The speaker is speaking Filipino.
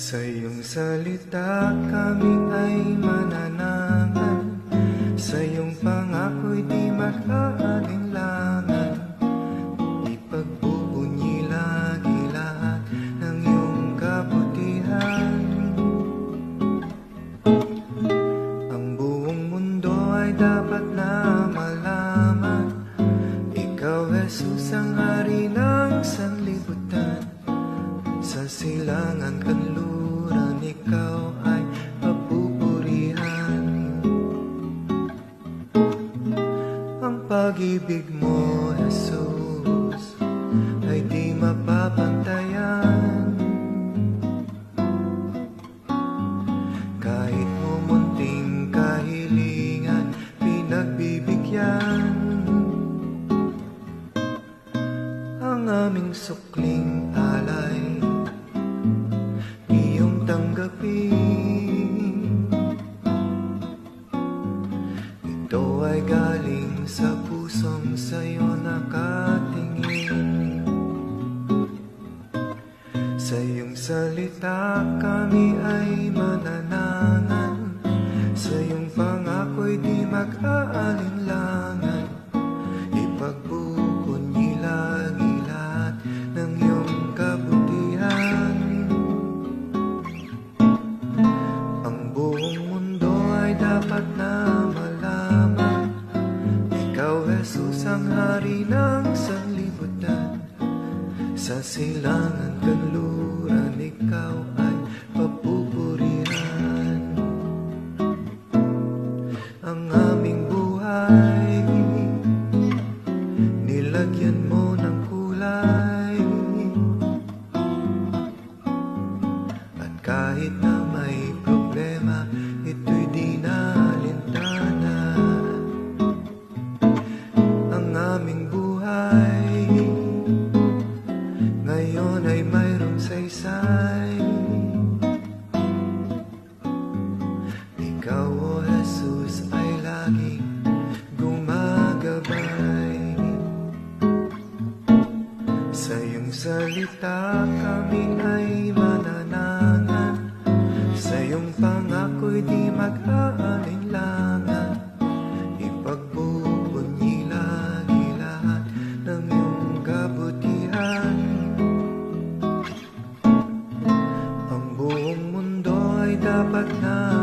Sa iyong salita kami ay mananangan, sa iyong pangako'y di mag-aalinlangan. Ipagbubunyi lagi lahat ng iyong kabutihan. Ang buong mundo ay dapat na malaman, ikaw Jesus ang hari ng sanlibutan. Sa silangan kanluran, ikaw ay papupurihan. Ang pag-ibig mo, Jesus, ay di mapapantayan. Kahit mumunting kahilingan, pinagbibigyan. Ang aming sukling alay, iyong tanggapin. Ito ay galing sa pusong sa'yo nakatingin. Sa iyong salita kami ay mananangan, sa iyong pangako'y di mag-aalinlangan. Ipagbubunyi lagi lahat ng iyong kabutihan. Ang buong mundo ay dapat na malaman, ikaw Jesus ang hari ng sanlibutan. Sa silangan kanluran, ikaw ay papupurihan. Ang aming buhay, nilagyan mo ng kulay. At kahit na may problema, ito'y di naalintana. Ang aming buhay ngayon ay mayroong saysay. Ikaw, O Jesus, ay laging gumagabay. Sa iyong salita kami ay mananangan, sa iyong pangako'y di mag-aalinlangan. Ipagbubunyi lagi lahat ng iyong kabutihan. Ang buong mundo ay dapat na